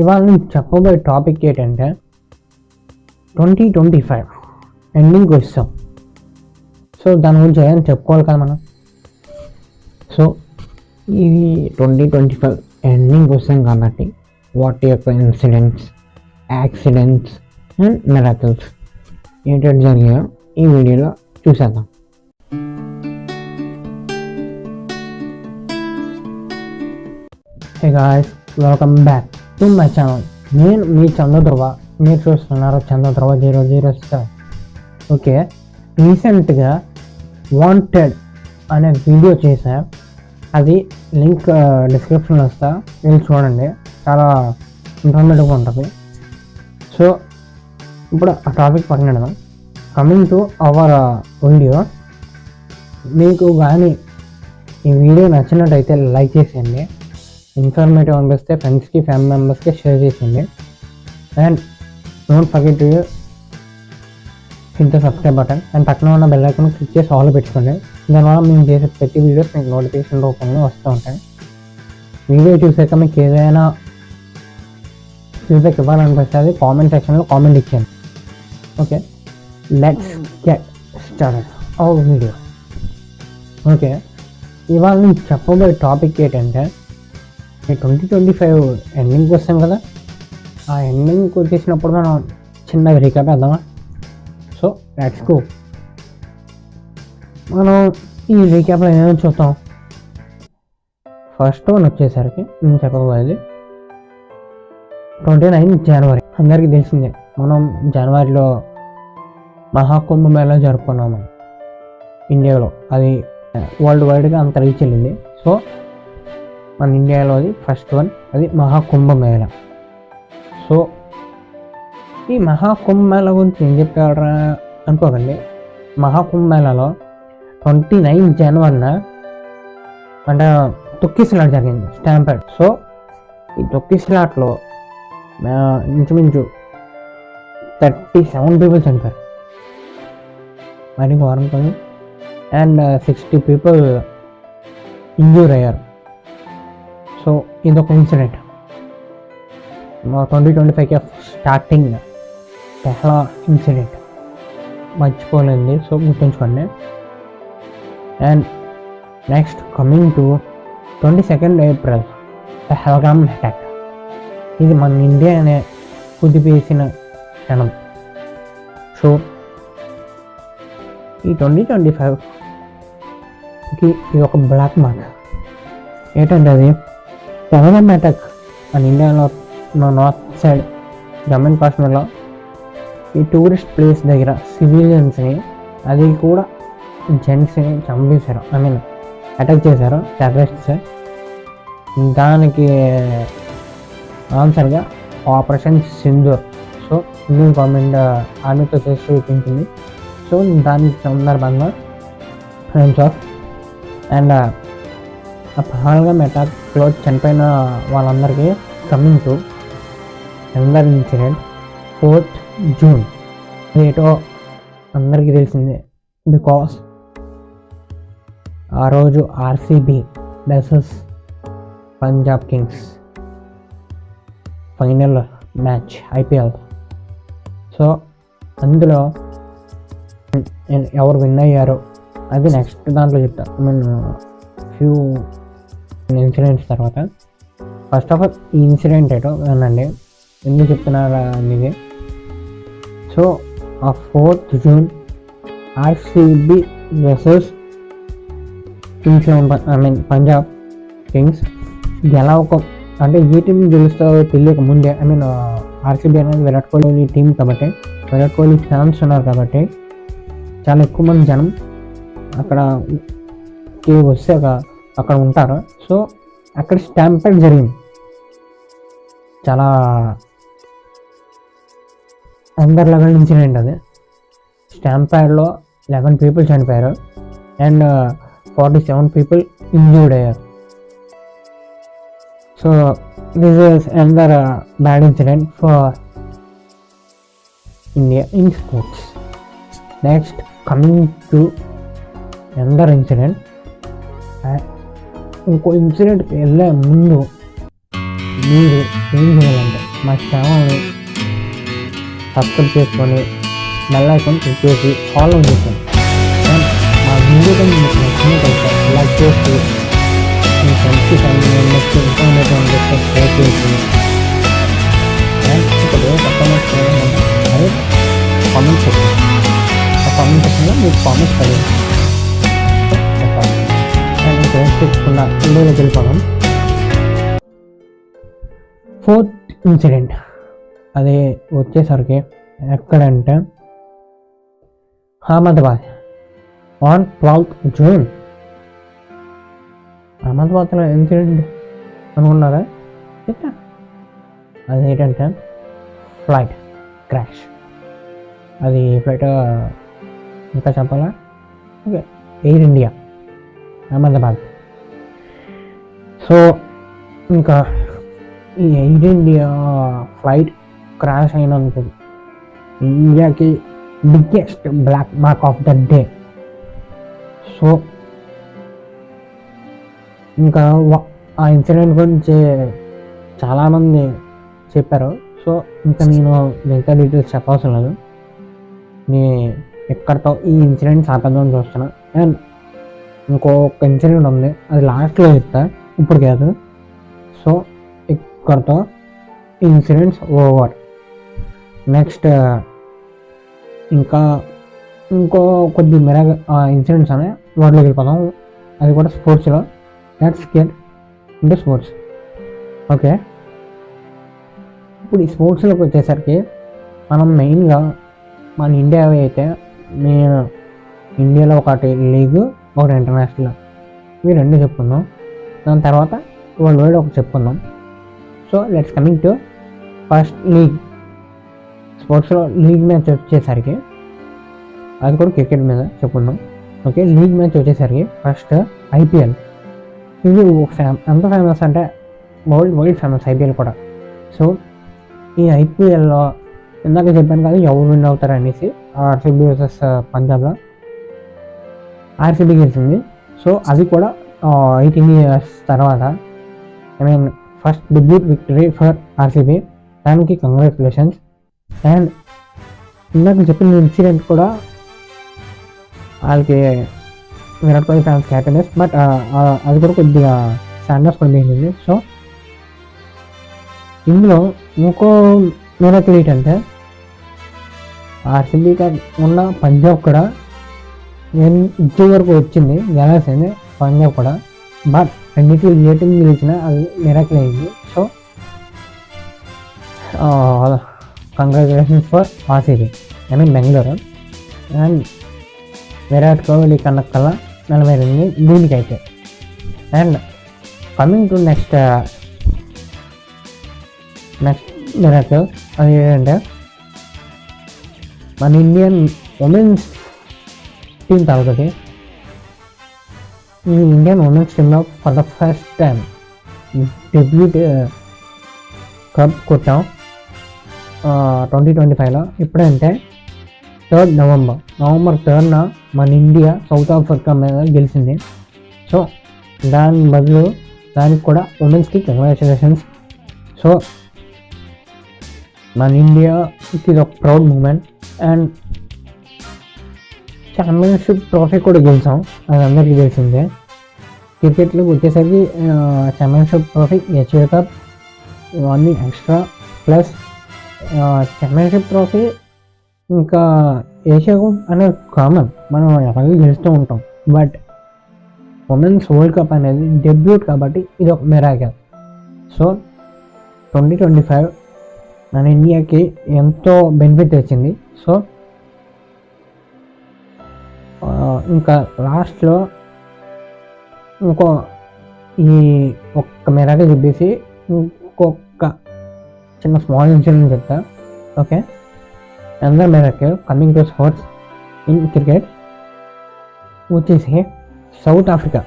ఇవాళ నేను చెప్పబోయే టాపిక్ ఏంటంటే 2025 ఎండింగ్కి వస్తాం. సో దాని గురించి ఏదైనా చెప్పుకోవాలి కదా మనం. సో ఇది 2025 ఎండింగ్కి వస్తాం కాబట్టి వాటి యొక్క ఇన్సిడెంట్స్, యాక్సిడెంట్స్ అండ్ మిరాకిల్స్ ఏంటంటే జరిగాయో ఈ వీడియోలో చూసేద్దాం. Hey guys, welcome back to my channel. నేను మీ చంద్రధ్రువ, మీరు చూస్తున్నారు చంద్రధ్రువ 007. ఓకే, రీసెంట్గా వాంటెడ్ అనే వీడియో చేశా. అది లింక్ డిస్క్రిప్షన్లో వస్తా, వెళ్ళి చూడండి, చాలా ఇన్ఫర్మేటివ్గా ఉంటుంది. సో ఇప్పుడు ఆ టాపిక్ పక్కన కమింగ్ టు అవర్ వీడియో. మీకు కానీ ఈ వీడియో నచ్చినట్టయితే లైక్ చేసేయండి, ఇన్ఫర్మేటివ్ అనిపిస్తే ఫ్రెండ్స్కి, ఫ్యామిలీ మెంబర్స్కి షేర్ చేసింది. And don't forget to hit the subscribe button and పక్కన ఉన్న బెల్ ఐకాన్ క్లిక్ చేసి ఆల్ పెట్టుకోండి. దానివల్ల మేము చేసే ప్రతి వీడియోస్ మీకు నోటిఫికేషన్ రూపంలో వస్తూ ఉంటాయి. వీడియో చూసాక మీకు ఏదైనా ఫీడ్బ్యాక్ ఇవ్వాలనిపిస్తే అది కామెంట్ సెక్షన్లో కామెంట్ ఇచ్చాను. Okay, let's get started our video. Okay, ఇవాళ నేను చెప్పబోయే టాపిక్ ఏంటంటే 2025 ఎండింగ్కి వస్తాం కదా. ఆ ఎండింగ్కి వచ్చేసినప్పుడు మనం చిన్నగా రీక్యాప్ వేద్దామా? So let's go. మనం ఈ రీక్యాప్లో ఏమైనా చూద్దాం. ఫస్ట్ వన్ వచ్చేసరికి నేను చెప్పబోయేది 29 జనవరి. అందరికీ తెలిసిందే, మనం జనవరిలో మహాకుంభమేళా జరుపుకున్నాము ఇండియాలో. అది వరల్డ్ వైడ్గా అంత రీచ్ వెళ్ళింది. సో మన ఇండియాలో అది ఫస్ట్ వన్, అది మహాకుంభమేళా. సో ఈ మహాకుంభమేళా గురించి ఏం చెప్పారా అనుకోకండి. మహాకుంభమేళాలో 29 జనవరిన అంటే తొక్కిసలాట జరిగింది, స్టాంపెడ్. సో ఈ తొక్కిసలాటలో ఇంచుమించు 37 పీపుల్ చనిపోయారు, మరి వారం కాదు. అండ్ 60 పీపుల్ ఇంజూర్ అయ్యారు. సో ఇదొక ఇన్సిడెంట్ 2025కి స్టార్టింగ్ చాలా ఇన్సిడెంట్ మర్చిపోలేంది. సో గుర్తుంచుకోండి. And next coming to 22 April Pahalgam attack. ఇది మన ఇండియానే కుదిపేసిన క్షణం. సో ఈ 2025కి ఇది ఒక బ్లాక్ మార్క్. ఏంటంటే అది పహల్గామ్ అటాక్ మన ఇండియాలో నార్త్ సైడ్ జమ్మూ అండ్ కాశ్మీర్లో ఈ టూరిస్ట్ ప్లేస్ దగ్గర సివిలియన్స్ని, అది కూడా జెంట్స్ని చంపేశారు. ఐ మీన్ అటాక్ చేశారు టెర్రరిస్ట్స్. దానికి ఆన్సర్గా operation Sindoor. So Indian government ఆర్మీతో చేసి చూపించింది. సో దాని సందర్భంగా ఫ్రెండ్స్ ఆఫ్ అండ్ ఆ పహల్గామ్ అటాక్లో చనిపోయిన వాళ్ళందరికీ coming to another incident 4th June. ఏటో అందరికీ తెలిసిందే, బికాస్ ఆ రోజు RCB versus Punjab kings final match IPL. So అందులో ఎవరు విన్ అయ్యారో అది నెక్స్ట్ దాంట్లో చెప్తా. ఐ మీన్ ఫ్యూ ఇన్సిడెంట్స్ తర్వాత. ఫస్ట్ ఆఫ్ ఆల్ ఈ ఇన్సిడెంట్ ఏటో వినండి, ఎందుకు చెప్తున్నారా అనేది. సో ఆ 4th June RCB versus kings, I mean Punjab kings గెలవక, అంటే ఏ టీం గెలుస్తారో తెలియక ముందే, ఐ మీన్ ఆర్సీబీ అనేది విరాట్ కోహ్లీ టీం కాబట్టి, విరాట్ కోహ్లీ ఫ్యాన్స్ ఉన్నారు కాబట్టి చాలా ఎక్కువ మంది జనం అక్కడకి వస్తే అక్కడ ఉంటారు. సో అక్కడ స్టాంపెడ్ జరిగింది. చాలా అండర్ లెవెల్ ఇన్సిడెంట్ అది. స్టాంపెడ్లో 11 పీపుల్ చనిపోయారు అండ్ 47 పీపుల్ ఇంజూర్డ్ అయ్యారు. So this is under bad incident for India in sports. Next coming to under incident. ఇంకో ఇన్సిడెంట్కి వెళ్ళే ముందు మీరు ఏం చేయాలంటే మా ఛానల్ని సబ్స్క్రైబ్ చేసుకొని బెల్ ఐకాన్ క్లిక్ చేసి ఫాలో చేసాను. అండ్ మా వీడియో కానీ మీకు నచ్చినట్లయితే లైక్ చేసి మీ ఫ్రెండ్స్కి ఫ్యామిలీ మెంబర్స్కి ఇన్ఫర్మేటివ్ షేర్ చేసి అండ్ ఇక్కడ అది కామెంట్ సెక్షన్, ఆ కామెంట్ సెక్షన్లో మీకు కామెంట్స్ కలిగి చెప్పాలి. అండ్ ఇంకా తెచ్చుకున్న వీడియోలోకి వెళ్ళిపోదాం. 4th ఇన్సిడెంట్ అది వచ్చేసరికి ఎక్కడంటే అహ్మదాబాద్ ఆన్ 12th జూన్. అహ్మదాబాద్లో ఇన్సిడెంట్ అనుకున్నారా? అది ఏంటంటే ఫ్లైట్ క్రాష్. అది ఫ్లైట్ ఇంకా చెప్పాలా? Okay, Air India Ahmedabad. So ఇంకా ఈ ఎయిర్ ఇండియా ఫ్లైట్ క్రాష్ అయినందుకు ఇండియాకి biggest black mark of the day. So ఇంకా ఆ ఇన్సిడెంట్ గురించి చాలామంది చెప్పారు. సో ఇంకా నేను మిగతా డీటెయిల్స్ చెప్పవసరం లేదు. ఎక్కడితో ఈ ఇన్సిడెంట్స్ ఆపేద్దామని చూస్తున్నా. అండ్ ఇంకొక ఇన్సిడెంట్ ఉంది, అది లాస్ట్లో చెప్తా, ఇప్పుడు కాదు. సో ఇక్కడితో ఇన్సిడెంట్స్ ఓవర్. నెక్స్ట్ ఇంకో కొద్ది మెరగ ఇన్సిడెంట్స్ అనే వాటిలోకి వెళ్ళిపోదాం. అది కూడా స్పోర్ట్స్లో. Let's get into sports. Okay, ఇప్పుడు ఈ స్పోర్ట్స్లోకి వచ్చేసరికి మనం మెయిన్గా మన ఇండియా అయితే నేను ఇండియాలో ఒకటి లీగ్, ఒకటి ఇంటర్నేషనల్, ఇవి రెండు చెప్పుకుందాం. దాని తర్వాత వరల్డ్ వైడ్ ఒకటి చెప్పుకుందాం. So let's coming to first league. స్పోర్ట్స్లో లీగ్ మ్యాచ్ వచ్చేసరికి అది కూడా క్రికెట్ మీద చెప్పుకుందాం. ఓకే, లీగ్ మ్యాచ్ వచ్చేసరికి ఫస్ట్ ఐపీఎల్. ఇది ఎంత ఫేమస్ అంటే వరల్డ్ వైడ్ ఫేమస్ ఐపీఎల్ కూడా. సో ఈ ఐపీఎల్లో ఇందాక చెప్పాను కదా ఎవరు విన్ అవుతారు అనేసి, ఆర్సీబీ వర్సెస్ పంజాబ్లో ఆర్సీబీ గెలిచింది. సో అది కూడా 18 years తర్వాత, I mean first debut victory for RCB. దానికి కంగ్రాచులేషన్స్. అండ్ ఇందాక చెప్పిన ఇన్సిడెంట్ కూడా వాళ్ళకి Virat Kohli fans happiness, but అది కూడా కొద్దిగా స్టాండర్డ్స్ కూడా మిగిలింది. సో ఇందులో ఇంకో మిరకిల్ ఏంటంటే ఆర్సీబీగా ఉన్న పంజాబ్ కూడా ఇచ్చే వరకు వచ్చింది, గెలాల్సింది పంజాబ్ కూడా. బట్ రెండింటిలో ఏ టీం గెలిచినా అది మిరకిల్ అయింది. So congratulations for RCB, I mean Bengaluru. And Virat Kohli కన్నా 42 దీనికైతే. And coming to next miracle అది ఏంటంటే మన ఇండియన్ ఉమెన్స్ టీం తరగతి. ఈ ఇండియన్ ఉమెన్స్ టీంలో for the first time debut cup కొట్టాం 2025లో. ఇప్పుడంటే 3rd November 3rd మన ఇండియా సౌత్ ఆఫ్రికా మీద గెలిచింది. సో దానికి కూడా ఉమెన్స్కి కంగ్రాచులేషన్స్. సో మన ఇండియాకి ఇది ఒక proud moment. And championship trophy కూడా గెలిచాం, అది అందరికీ తెలిసిందే. క్రికెట్లోకి వచ్చేసరికి ఛాంపియన్షిప్ ట్రోఫీ, ఏషియా కప్ ఇవన్నీ ఎక్స్ట్రా, ప్లస్ ఛాంపియన్షిప్ ట్రోఫీ ఇంకా ఏషియా కప్ అనేది కామన్, మనం ఎలాగో గెలుస్తూ ఉంటాం. బట్ ఉమెన్స్ వరల్డ్ కప్ అనేది డెబ్యూట్ కాబట్టి ఇది ఒక మిరాకిల్. సో 2025 మన ఇండియాకి ఎంతో బెనిఫిట్ వచ్చింది. సో ఇంకా లాస్ట్లో ఈ ఒక్క మిరాకిల్ చెప్పేసి ఇంకొక చిన్న స్మాల్ ఇన్సిడెంట్ చెప్తా. ఓకే, అందర్ miracle coming to sports in cricket వచ్చేసి సౌత్ ఆఫ్రికా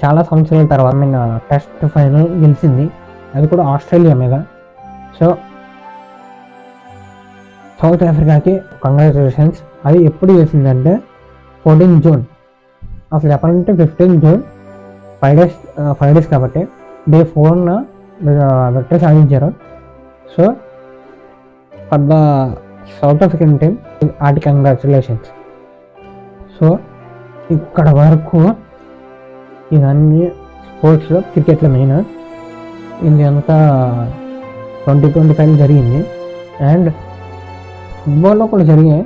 చాలా సంవత్సరాల తర్వాత టెస్ట్ ఫైనల్ గెలిచింది, అది కూడా ఆస్ట్రేలియా మీద. సో సౌత్ ఆఫ్రికాకి కంగ్రాచులేషన్స్. అది ఎప్పుడు చేసిందంటే 14 జూన్, అసలు చెప్పాలంటే 15 జూన్, 5 days కాబట్టి డే 4న విక్టరీ సాధించారు. So for the south African team ఆటి కంగ్రాచులేషన్స్. సో ఇక్కడ వరకు ఇవన్నీ స్పోర్ట్స్లో, క్రికెట్లో మెయిన్ ఇది అంతా 2025 జరిగింది. అండ్ ఫుట్బాల్లో కూడా జరిగాయి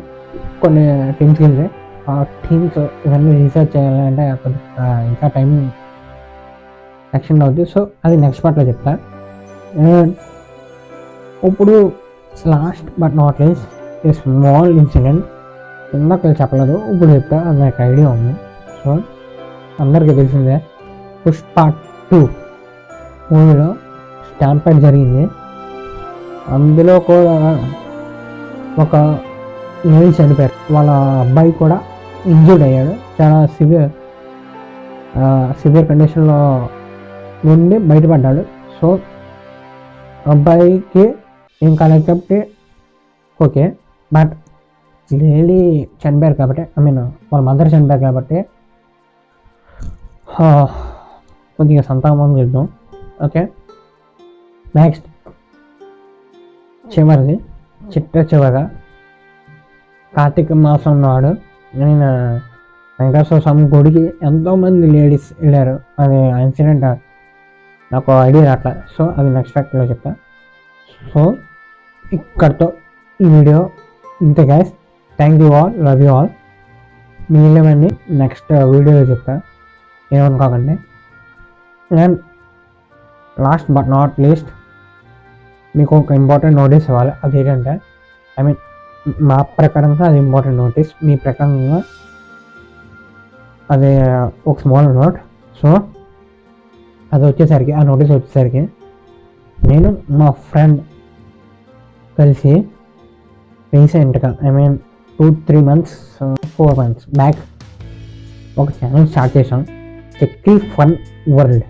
కొన్ని టీమ్స్కి వెళ్ళి. ఆ టీమ్స్ ఇవన్నీ రీసెర్చ్ చేయాలంటే ఇంకా టైం ఎక్స్టెండ్ అవుతుంది. సో అది నెక్స్ట్ పార్ట్లో చెప్తా. ఇప్పుడు last but not least a small incident ఇందాక చెప్పలేదు, ఇప్పుడు చెప్తా. అది నాకు ఐడియా ఉంది. సో అందరికీ తెలిసిందే, పుష్ప 2 మూవీలో స్టాంపేడ్ జరిగింది. అందులో కూడా ఒక లేడీ చనిపోయారు, వాళ్ళ అబ్బాయి కూడా ఇంజూర్డ్ అయ్యాడు. చాలా సివియర్ కండిషన్లో నుండి బయటపడ్డాడు. సో అబ్బాయికి ఏం కాలేదు కాబట్టి ఓకే, బట్ లేడీ చనిపోయారు కాబట్టి, వాళ్ళ మదర్ చనిపోయారు కాబట్టి కొద్దిగా సంతాపం చేద్దాం. ఓకే, నెక్స్ట్ చివరగా కార్తీక మాసం నాడు నేను వెంకటేశ్వర స్వామి గుడికి ఎంతోమంది లేడీస్ వెళ్ళారు. అది ఇన్సిడెంట్ నాకు ఐడియా రావట్లే. సో అది నెక్స్ట్ ఫ్యాక్టర్లో చెప్తా. సో ఇక్కడితో ఈ వీడియో ఇంతే guys. Thank you all, love you all. మిగిలినవన్నీ నెక్స్ట్ వీడియోలో చెప్తా, ఏమనుకోకండి. And last but not least మీకు ఒక ఇంపార్టెంట్ నోటీస్ ఇవ్వాలి. అది ఏంటంటే మా ప్రకారంగా అది ఇంపార్టెంట్ నోటీస్, మీ ప్రకారంగా అది ఒక స్మాల్ నోట్. సో అది వచ్చేసరికి, ఆ నోటీస్ వచ్చేసరికి నేను మా ఫ్రెండ్ కలిసి రీసెంట్గా 2-3 months 4 months బ్యాక్ ఒక ఛానల్ స్టార్ట్ చేసాం, చక్రీ ఫన్ వరల్డ్.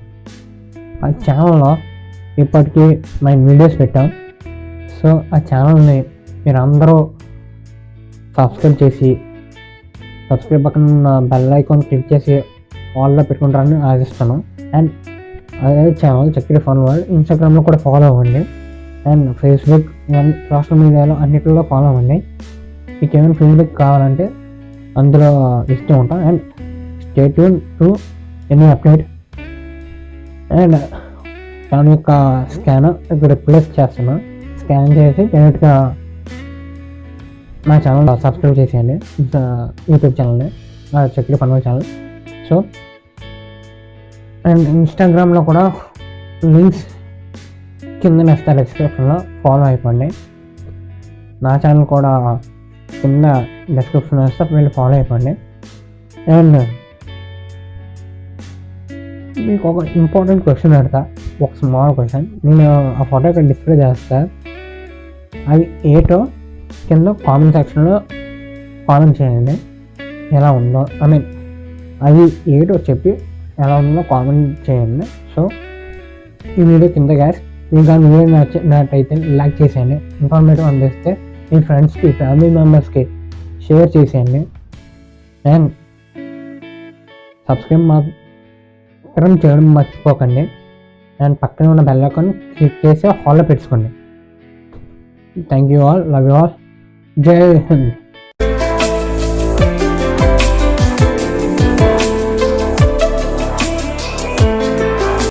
ఆ ఛానల్లో ఇప్పటికీ 9 వీడియోస్ పెట్టాం. సో ఆ ఛానల్ని మీరు అందరూ సబ్స్క్రైబ్ చేసి, సబ్స్క్రైబ్ పక్కన ఉన్న బెల్ ఐకాన్ క్లిక్ చేసి ఆల్లో పెట్టుకుంటారని ఆశిస్తాను. అండ్ అదే ఛానల్ చక్రీ ఫన్ వరల్డ్. ఇన్స్టాగ్రామ్లో కూడా ఫాలో అవ్వండి, అండ్ ఫేస్బుక్ ఇవన్నీ సోషల్ మీడియాలో అన్నిటిలో ఫాలో అవ్వండి. మీకు ఏమైనా ఫీడ్బ్యాక్ కావాలంటే అందులో ఇస్తూ ఉంటాం. And stay tune to any update. And దాని యొక్క స్కానర్ ఇక్కడ రిప్లేస్ చేస్తున్నాను. స్కాన్ చేసి డైరెక్ట్గా మా ఛానల్ సబ్స్క్రైబ్ చేసేయండి, యూట్యూబ్ ఛానల్ని, Chakri fun world channel. So and ఇన్స్టాగ్రామ్లో కూడా లింక్స్ కింద ఇస్తా డిస్క్రిప్షన్లో, ఫాలో అయిపోండి. నా ఛానల్ కూడా కింద డిస్క్రిప్షన్లో ఇస్తా, వెళ్ళి ఫాలో అయిపోండి. అండ్ మీకు ఒక ఇంపార్టెంట్ క్వశ్చన్ అడతా, ఒక స్మాల్ క్వశ్చన్. నేను ఆ ఫోటో ఇక్కడ డిస్ప్లే చేస్తా, అది ఏటో కింద కామెంట్ సెక్షన్లో కామెంట్ చేయండి. ఎలా ఉందో అది ఏటో చెప్పి ఎలా ఉందో కామెంట్ చేయండి. సో ఈ వీడియో కింద గ్యాస్ మీకు ఆ వీడియో నచ్చినట్టయితే లైక్ చేసేయండి, ఇన్ఫర్మేటివ్ అందిస్తే మీ ఫ్రెండ్స్కి, ఫ్యామిలీ మెంబర్స్కి షేర్ చేసేయండి. అండ్ సబ్స్క్రైబ్ మాత్రం చేయడం మర్చిపోకండి. అండ్ పక్కన ఉన్న బెల్ ఐకాన్ క్లిక్ చేసి హాల్లో పెట్టుకోండి. Thank you all, love you all, జై హింద్.